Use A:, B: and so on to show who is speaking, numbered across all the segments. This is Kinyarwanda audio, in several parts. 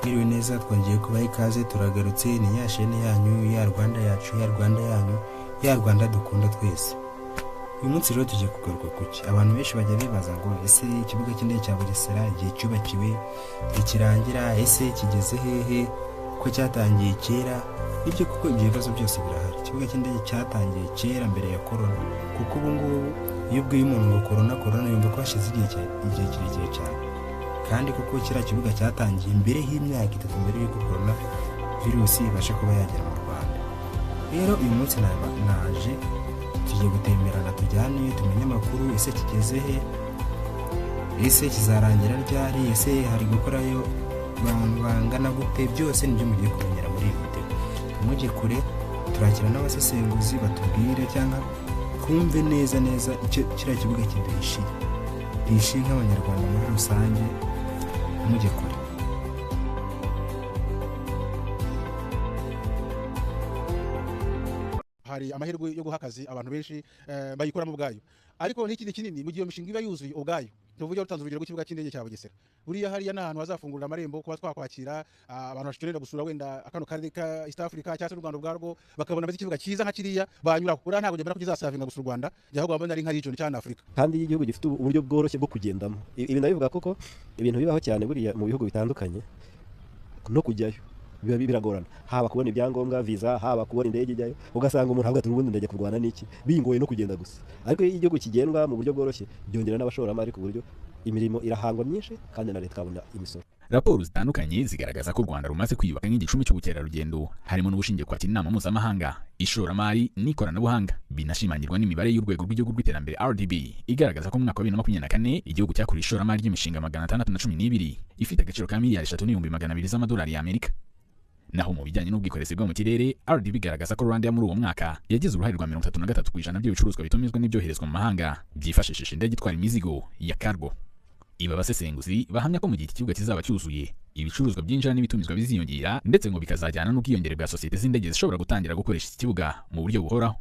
A: Mwiriwe neza, twongeye kubaha ikaze, turagarutse. Ni ya shene yanyu, ya Rwanda yacu, ya Rwanda yanyu, ya Rwanda dukunda twese. Uyu munsi rero tujye kugaruka kuki abantu benshi bajya bibaza ngo ese ikibuga cy'indege cya Bugesera igihe cyubakiwe ikirangira, ese kigeze hehe, ko cyatangiye kera? Ibyo kuko ibibazo byose birahari. Ikibuga cy'indege cyatangiye kera mbere ya corona, kuko ubu ngubu iyo ubwiye umuntu ngo corona yumva ko hashize igihe kirekire cyane, kandi kuko kiriya kibuga cyatangiye mbere y'imyaka 3 mbere y'uko corona virusi ibasha kuba yagera mu Rwanda. Rero uyu munsi naje tugiye gutemberana, tujyane tumenye amakuru, ese kigeze he, ese kizarangira ryari, ese hari gukorayo abantu bangana gute, byose nibyo mugiye kumenyera muri iyi video. Mujye kure, turakira n'abasesenguzi batubwire cyangwa kumve neza icyo kiriya kibuga kiduhishiye nk'abanyarwanda muri rusange. Mujye kure.
B: Hari amahirwe yo guha akazi abantu benshi bayikoramo ubwayo, ariko n'ikindi kinini mu gihe imishinga iba yuzuye ubwayo. Tuvuge utanze urugero rw'ikibuga cy'indege cya Bugesera, buriya hariya n'ahantu hazafungurira amarembo kuba twakwakira abantu bashikenera gusura wenda akano karere ka East Africa cyangwa se u Rwanda ubwarwo, bakabona bati ikibuga cyiza nka kiriya banyura kura, ntabwo njye kukizasavinga gusura u Rwanda, ahubwo babona ari nka region cyane Africa.
C: Kandi igihugu gifite uburyo bworoshye bwo kugendamo. Ibi nabivuga koko ibintu bibaho cyane buriya mu bihugu bitandukanye, no kujyayo biba biragorana, haba kubona ibyangombwa visa, haba kubona indege ijyayo, ugasanga umuntu avuga ati n'ubundi ndajya kurwana n'iki, bingoye no kugenda gusa. Ariko iyo igihugu kigendwa mu buryo bworoshye, byongera n'abashoramari ku buryo imirimo irahangwa myinshi kandi na leta ikabona imisoro.
D: Raporo zitandukanye zigaragaza ko u Rwanda rumaze kwiyubaka nk'igicumbi cy'ubukerarugendo, harimo n'ubushingiye kwakira inama mpuzamahanga, ishoramari n'ikoranabuhanga. Binashimangirwa n'imibare y'urwego rw'igihugu rw'iterambere RDB igaragaza ko mu mwaka wa 2024 igihugu cyakuriye ishoramari ry'imishinga 612 ifite agaciro ka miliyari 3,200 z'amadolari y'Amerika. Naho mu bijyanye n'ubwikorezi bwo mu kirere, RDB igaragaza ko Rwanda muri uwo mwaka yagize uruhare rwa 33% by'ibicuruzwa bitumizwa n'ibyoherezwa mu mahanga byifashishije indege itwara imizigo ya cargo. Iba basesenguzi bahamya ko mu gihe ikibuga kizaba cyuzuye, ibicuruzwa byinjira n'ibitumizwa biziyongera, ndetse ngo bikazajyana n'ubwiyongere bwa sosiyete z'indege zishobora gutangira gukoresha iki kibuga mu buryo buhoraho.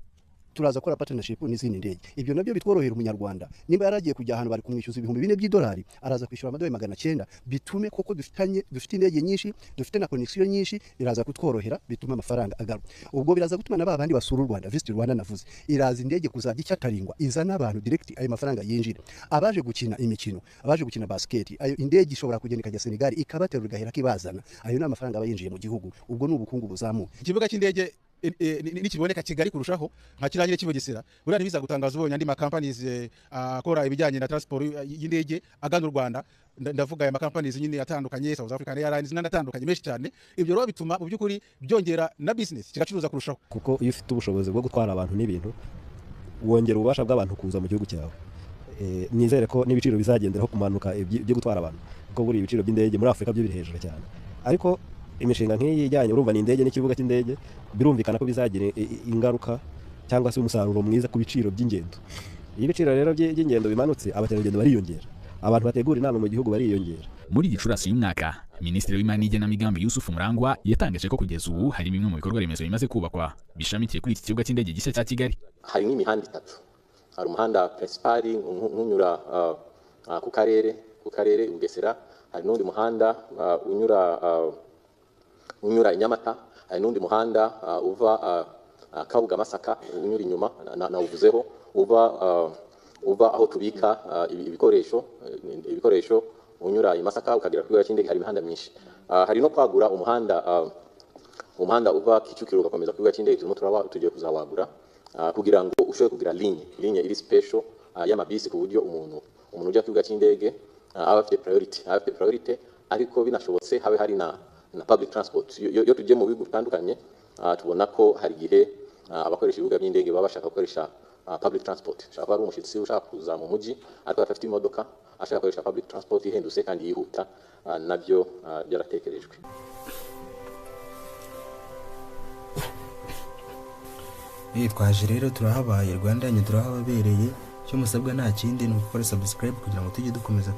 E: Turaza gukora partnership n'izindi ndege. Ibyo nabyo bitworohera umunyarwanda. Nimba yaragiye kujya ahantu bari kumwishyuza $4,000, araza kwishyura amadolari 900, bitume koko dufite indege nyinshi, dufite na connection nyinshi, biraza kutworohera, bituma amafaranga agaruka. Ubwo biraza gutuma n'abandi basura u Rwanda, Visit Rwanda navuze. Iraza indege kuzajya icyataringwa, izana abantu direct, ayo mafaranga yinjira. Abaje gukina imikino, abaje gukina basket, ayo indege ishobora kugenda ikajya Senegal ikabaterura igahera kibazana. Ayo ni amafaranga abayinjiye mu gihugu. Ubwo ni ubukungu buzamuka.
B: Ikibuga cy'indege nikiboneka Kigali kurushaho nka kirangire cy'Ubugesera, buriya ntibiza gutangaza ubonye andi ma companies akora ibijyanye na transport y'indege agana u Rwanda. Ndavuga aya ma companies nyine atandukanye, South African Airlines n'atandukanye menshi cyane. Ibyo rero bituma mu by'ukuri byongera na business kigacuruza kurushaho,
C: kuko iyo ufite ubushobozi bwo gutwara abantu n'ibintu, wongera ububasha bw'abantu kuza mu gihugu cyawe. Nizere ko n'ibiciro bizagenderaho kumanuka byo gutwara abantu, kuko buri ibiciro by'indege muri Afrika byo biri hejuru cyane. Ariko imishinga nk'iyi ijyanye urumva n'indege n'ikibuga cy'indege, birumvikana ko bizagira ingaruka cyangwa se umusaruro mwiza ku biciro by'ingendo. Iyo ibiciro rero by'ingendo bimanutse, abakerarugendo bariyongera, abantu bategura inama mu gihugu bariyongera.
D: Muri Gicurasi y'umwaka, Minisitiri w'Imari n'Igenamigambi Yusuf Murangwa yatangaje ko kugeza ubu hari bimwe mu bikorwa remezo bimaze kubakwa bishamikiye kuri iki kibuga cy'indege gishya cya Kigali.
F: Hari n'imihanda 3, hari umuhanda principal unyura ku karere Bugesera, hari n'undi muhanda unyura Inyamata, hari n'undi muhanda uva Kabuga Masaka unyura inyuma nawuvuzeho, uva aho tubika ibikoresho unyura i Masaka ukagera ku kibuga cy'indege. Hari imihanda myinshi, hari no kwagura umuhanda uva Kicukiro ugakomeza ku kibuga cy'indege. Tugiye kuzawagura kugira ngo ushobore kugira ligne iri special y'amabisi, ku buryo umuntu ujya ku kibuga cy'indege aba afite priority, ariko binashobotse habe hari na public transport. Yo tujye mu bigo bitandukanye, tubona ko hari gihe abakoresha ibibuga by'indege baba bashaka gukoresha public transport. Ushaka ari umushyitsi ushaka kuza mu mujyi ariko afite imodoka, ashaka gukoresha public transport ihendutse kandi yihuta, nabyo byaratekerejwe.
A: Twaje rero turahabaye, Rwanda yanyu turahababereye. Cyo musabwa nta kindi ni gukora subscribe kugira ngo tujye dukomeza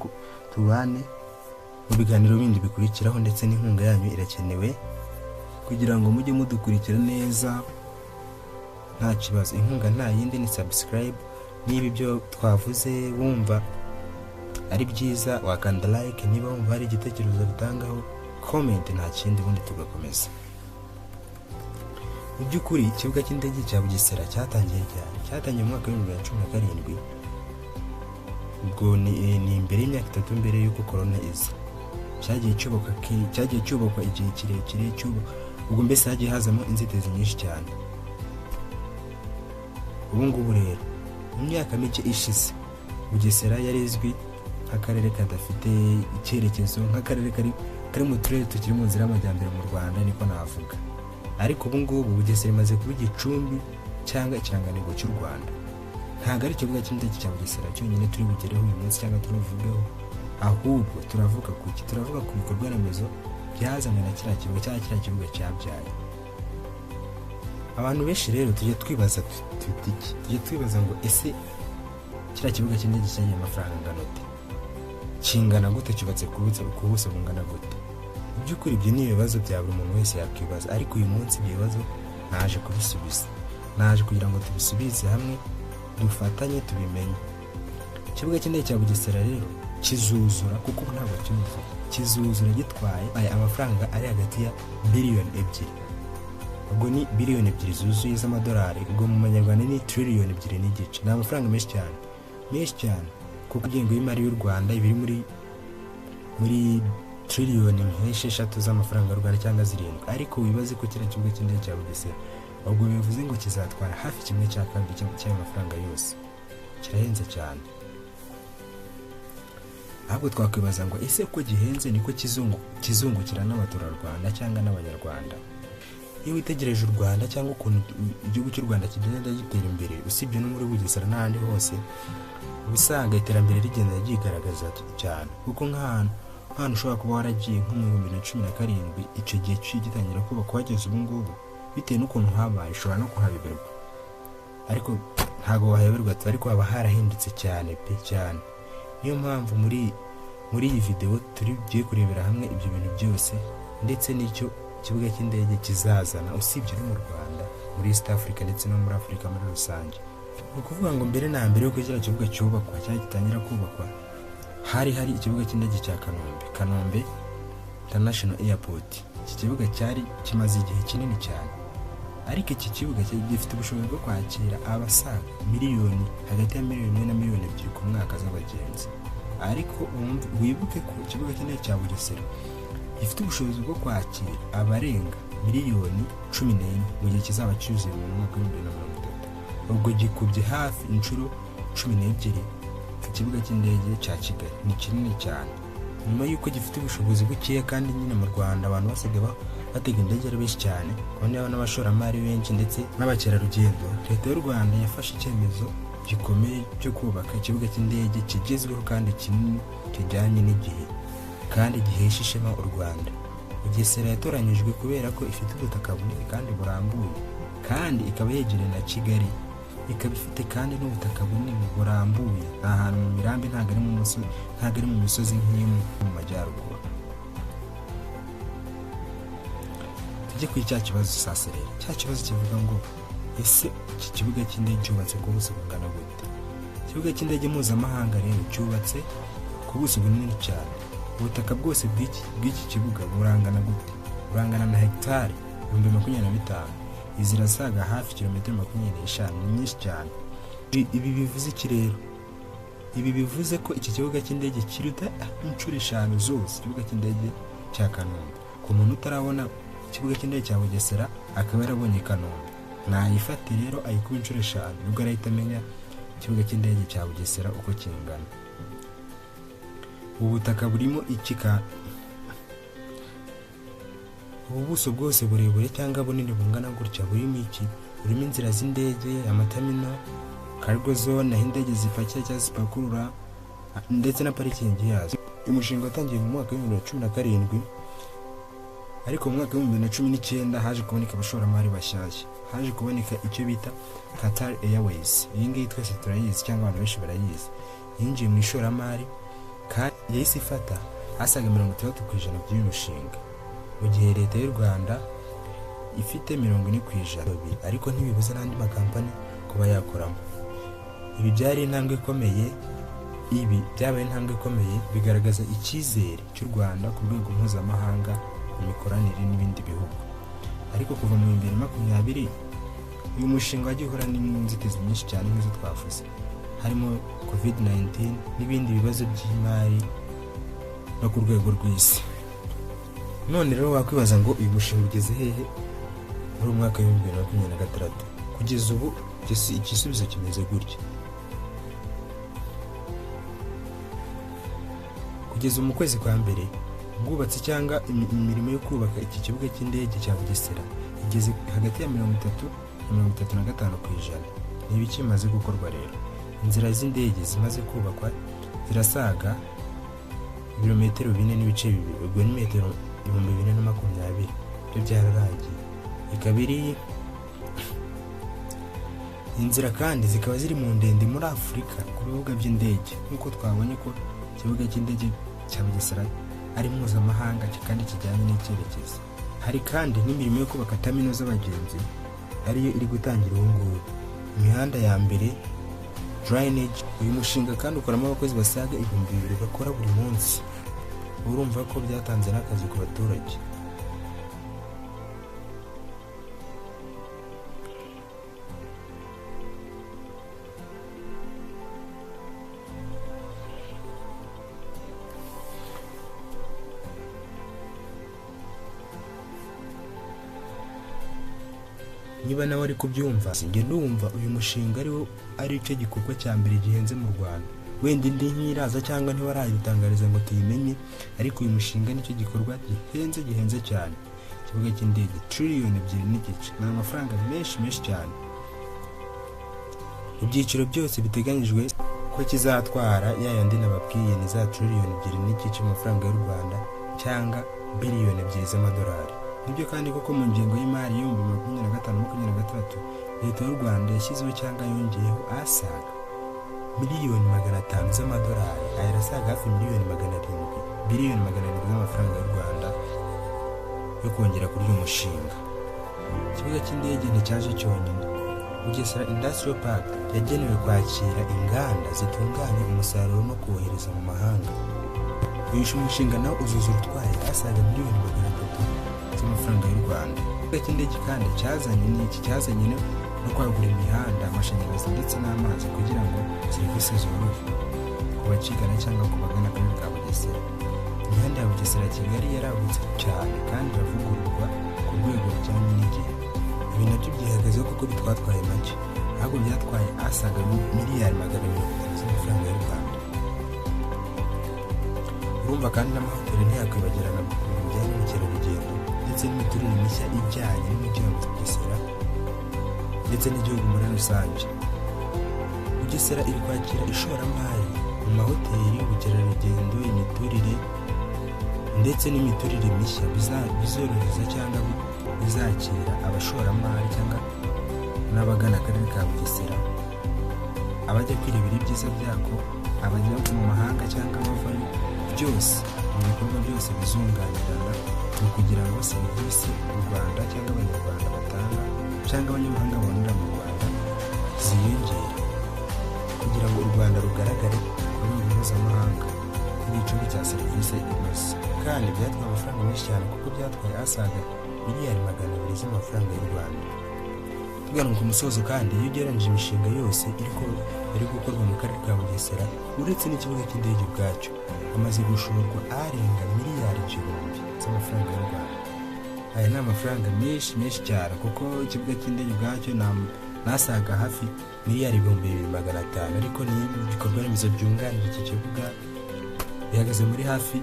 A: tubane mu biganiro bindi bikurikiraho, ndetse n'inkunga yanyu irakenewe kugira ngo mujye mudukurikira neza nta kibazo. Inkunga nta yindi ni subscribe. Niba ibyo twavuze wumva ari byiza wakanda like, niba wumva hari igitekerezo bitangaho comment nta kindi ubundi tugakomeza. Mu by'ukuri ikibuga cy'indege cya Bugesera cyatangiye mu mwaka wa 2017, ubwo ni imbere y'imyaka 3 mbere y'uko corona iza. Cyagiye cyubakwa igihe kirekire ubwo mbese hagiye hazamo inzitizi nyinshi cyane. Ubu ngubu rero mu myaka mike ishize Bugesera yarizwi nk'akarere kadafite icyerekezo, nk'akarere kari mu turere tukiri mu nzira y'amajyambere mu Rwanda niko navuga. Ariko ubu ngubu Bugesera imaze kuba igicumbi cyangwa ikirangantego cy'u Rwanda. Ntabwo ari ikibuga cy'indege cya Bugesera cyonyine turi bugereho uyu munsi cyangwa turavugeho, ahubwo turavuga ku bikorwa remezo byazanywe na kiriya kibuga cyabyaye. Abantu benshi rero tujye twibaza ngo ese kiriya kibuga cy'indege cyagiye amafaranga angana gute, kingana gute, cyubatse ku buso bungana gute? Mu by'ukuri ibyo ni ibibazo bya buri muntu wese yakwibaza, ariko uyu munsi ibyo bibazo naje kubisubiza, naje kugira ngo tubisubize hamwe, dufatanye tubimenye. Ikibuga cy'indege cya Bugesera rero kizuzura, kuko ntabwo kizuzura gitwaye amafaranga ari hagati ya biliyoni 2. Ubwo ni biliyoni 2 zuzuye z'amadolari, ubwo mu manyarwanda ni triliyoni 2 n'igice. Ni amafaranga menshi cyane, kuko ingengo y'imari y'u Rwanda ibiri muri triliyoni 6 z'amafaranga y'u Rwanda cyangwa 7. Ariko wibaze ko kiriya kibuga cy'indege cya Bugesera ubwo bivuze ngo kizatwara hafi 1/2 cy'ayo mafaranga yose. Kirahenze cyane. Ahubwo twakwibaza ngo ese ko gihenze niko kizungukira n'abaturarwanda cyangwa n'abanyarwanda? Iyo witegereje u Rwanda cyangwa ukuntu igihugu cy'u Rwanda kigenda gitera imbere, usibye no muri Bugesera n'ahandi hose, usanga iterambere rigenda ryigaragaza cyane. Kuko nk'ahantu ushobora kuba waragiye nko mu 2017 icyo gihe gitangira kuba kwageze ubu ngubu, bitewe n'ukuntu habaye ushobora no kuhabiberwa, ariko ntago wahayoberwa, ariko haba harahindutse cyane pe cyane. Niyo mpamvu muri iyi video turi giye kurebera hamwe ibyo bintu byose, ndetse n'icyo ikibuga cy'indege kizazana usibye no mu Rwanda, muri East Africa ndetse no muri Africa muri rusange. Ni ukuvuga ngo mbere na mbere yuko kiriya kibuga cyubakwa cyangwa gitangira kubakwa, hari ikibuga cy'indege cya Kanombe International Airport. Iki kibuga cyari kimaze igihe kinini cyane, ariko iki kibuga gifite ubushobozi bwo kwakira abasaga miliyoni, hagati ya miliyoni 1 na miliyoni 2 ku mwaka z'abagenzi. Ariko wibuke ko ikibuga cy'indege cya Bugesera gifite ubushobozi bwo kwakira abarenga miliyoni 14 mu gihe kizaba cyuzuye mu mwaka wa 2030. Ubwo gikubye hafi inshuro 12 ikibuga cy'indege cya Kigali. Ni kinini cyane. Nyuma y'uko gifite ubushobozi bukeya kandi nyine mu Rwanda abantu basigaye batega indege ari benshi cyane, kandi n'abashoramari benshi ndetse n'abakerarugendo, Leta y'u Rwanda yafashe icyemezo gikomeye cyo kubaka ikibuga cy'indege kigezweho kandi kinini kijyanye n'igihe kandi gihesha ishema u Rwanda. Bugesera yatoranyijwe kubera ko ifite ubutaka bunini kandi burambuye, kandi ikaba yegereye na Kigali, ikaba ifite kandi n'ubutaka bunini burambuye, ahantu mu mirambi, ntago ari mu misozi nk'iyo mu majyaruguru. Tujye kuri cya kibazo sasa rero, cya kibazo kivuga ngo ese iki kibuga cy'indege cyubatse ku buso bungana gute? Ikibuga cy'indege mpuzamahanga rero cyubatse ku buso bunini cyane. Ubutaka bwose bw'iki kibuga burangana gute? Burangana na hegitari 25,000. Zirasaga hafi kilometero 25, ni nyinshi cyane. Ibi bivuze iki rero? Ibi bivuze ko iki kibuga cy'indege kiruta inshuro 5 zose ikibuga cy'indege cya Kanombe. Ku muntu utarabona ikibuga cy'indege cya Bugesera akaba yarabonye Kanombe, nayifate rero ayikuba inshuro 5, nubwo arahita amenya ikibuga cy'indege cya Bugesera uko kingana. Ubutaka burimo ubuso bwose burebure cyangwa bunini bungana gutya burimo inzira z'indege, amatamino, cargo zone, aho indege zipakira cyangwa zipakurura, ndetse na parikingi yazo. Umushinga watangiye mu mwaka wa 2017, ariko mu mwaka wa 2019 haje kuboneka abashoramari bashyashya. Haje kuboneka icyo bita Qatar Airways. Iyi ngiyi twese turayizi cyangwa abantu benshi barayizi. Yinjiye mu ishoramari kandi yahise ifata asaga 30% by'uyu mushinga, mu gihe Leta y'u Rwanda ifite 40%, ariko ntibibuza n'andi makampani kuba yakoramo. Ibi byari intambwe ikomeye ibi byabaye intambwe ikomeye bigaragaza icyizere cy'u Rwanda ku rwego mpuzamahanga mu mikoranire n'ibindi bihugu. Ariko kuva mu 2020 uyu mushinga wagiye uhura n'inzitizi nyinshi cyane nk'izo twavuze, harimo COVID-19 n'ibindi bibazo by'imari no ku rwego rw'isi. None rero wakwibaza ngo uyu mushinga ugeze hehe muri umwaka wa 2026? Kugeza ubu igisubizo kimeze gutya. Kugeza mu kwezi kwa mbere, ubwubatsi cyangwa imirimo yo kubaka iki kibuga cy'indege cya Bugesera igeze hagati ya 30 na 35%. Ni ibiki bimaze gukorwa rero? Inzira z'indege zimaze kubakwa zirasaga ibirometero 4.2, ubwo ni metero 2020 byo byararangiye. Ikabiri inzira kandi zikaba ziri mu ndende muri Afurika ku bibuga by'indege, nk'uko twabonye ko ikibuga cy'indege cya Bugesera ari mpuzamahanga kandi kijyanye n'icyerekezo. Hari kandi n'imirimo yo kubaka terminal z'abagenzi ariyo iri gutangira ubu ngubu. Imihanda ya mbere, drainage. Uyu mushinga kandi ukoramo abakozi basaga 2,000 bakora buri munsi. Urumva ko byatanze n'akazi ku baturage. Niba nawe ari kubyumva, singe ndumva uyu mushinga ari cyo gikorwa cya mbere gihenze mu Rwanda. Wenda indi nkiraza cyangwa ntibarayitangariza ngo tuyimenye, ariko uyu mushinga nicyo gikorwa gihenze cyane. Ikibuga cy'indege trillion 2.5 ni amafaranga menshi cyane. Ibyiciro byose biteganyijwe ko kizatwara yayandi nababwiye ni za trillion 2.5 amafaranga y'u Rwanda cyangwa biliyoni 2 z'amadolari. Nibyo kandi koko mu ngengo y'imari yo 2025-2026 leta y'u Rwanda yashyizeho cyangwa yongeyeho asaga miliyoni 500 z'amadolari, ayarasaga hafi miliyoni 700, biliyoni 700 z'amafaranga y'u Rwanda yo kongera kuri uyu mushinga. Ikibuga cy'indege nticyaje cyonyine. Bugesera Industrial Park yagenewe kwakira inganda zitunganya umusaruro no kohereza mu mahanga. Uyu mushinga nawo uzuza utwaye asaga miliyoni 300 z'amafaranga y'u Rwanda. Ikibuga cy'indege kandi cyazanye no kwagura imihanda, amashanyarazi ndetse n'amazi kugira ngo serivisi zorohe ku bakigana cyangwa ku bagana akarere ka Bugesera. Imihanda ya Bugesera Kigali yaragutse cyane kandi iravugururwa ku rwego rujyanye n'igihe. Ibi nabyo byihagazeho kuko bitwatwaye make, ahubwo byatwaye asaga miliyari 250 z'amafaranga y'u Rwanda. Urumva kandi n'amahoteli ntiyakwibagirana mu bijyanye n'ubukerarugendo ndetse n'imiturire mishya ijyanye n'umujyi wa Bugesera ndetse n'igihugu muri rusange. Bugesera iri kwakira ishoramari mu mahoteli, ubukerarugendo, imiturire ndetse n'imiturire mishya bizorohereza cyangwa bizakira abashoramari cyangwa n'abagana akarere ka Bugesera, abajya kwirebera ibyiza byako, abajya mu mahanga cyangwa abavayo. Byose ibikorwa byose bizunganirana mu kugira ngo serivisi u Rwanda cyangwa abanyarwanda batanga cyangwa abanyamahanga babonera mu Rwanda ziyongere, kugira ngo u Rwanda rugaragare ku rwego mpuzamahanga n'igicumbi cya serivisi inoze. Kandi byatwaye amafaranga menshi cyane kuko byatwaye asaga miliyari 200 z'amafaranga y'u Rwanda. Tugana ku musozo kandi iyo ugereranyije imishinga yose iri gukorwa mu karere ka Bugesera, uretse n'ikibuga cy'indege ubwacyo, hamaze gushorwa arenga miliyari 1,000 z'amafaranga y'u Rwanda. Aya ni amafaranga menshi cyane kuko ikibuga cy'indege ubwacyo nasaga hafi miliyari 2,500, ariko n'ibikorwa remezo byunganira iki kibuga bihagaze muri hafi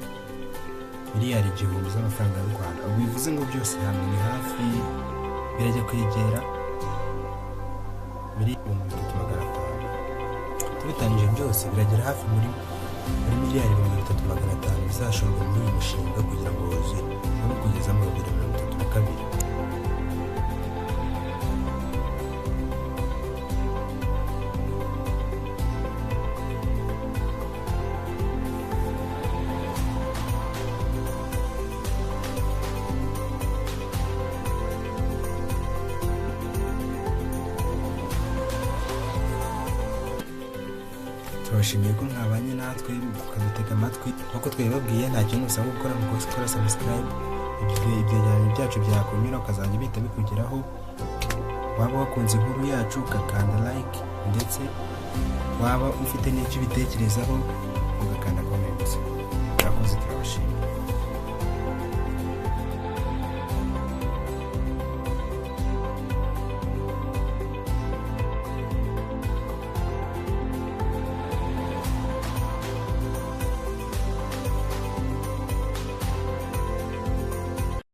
A: miliyari 1,000 z'amafaranga y'u Rwanda. Ubwo bivuze ngo byose hamwe ni hafi birajya kwegera miliyoni 3,500. Tubitangije byose biragera hafi muri miliyari 3,500 bizashorwa muri uyu mushinga kugira ngo wuzuye no kugeza mu 2032. turabashimiye ko mwabanye natwe mukadutega amatwi nk'uko twabibabwiye nta kintu usaba gukora ngo ukore subscribe ibyegeranyo byacu byakunyura ukazajya bihita bikugeraho waba wakunze inkuru yacu ugakanda like ndetse waba ufite n'icyo ubitekerezaho ugakanda comment. Murakoze turabashimiye.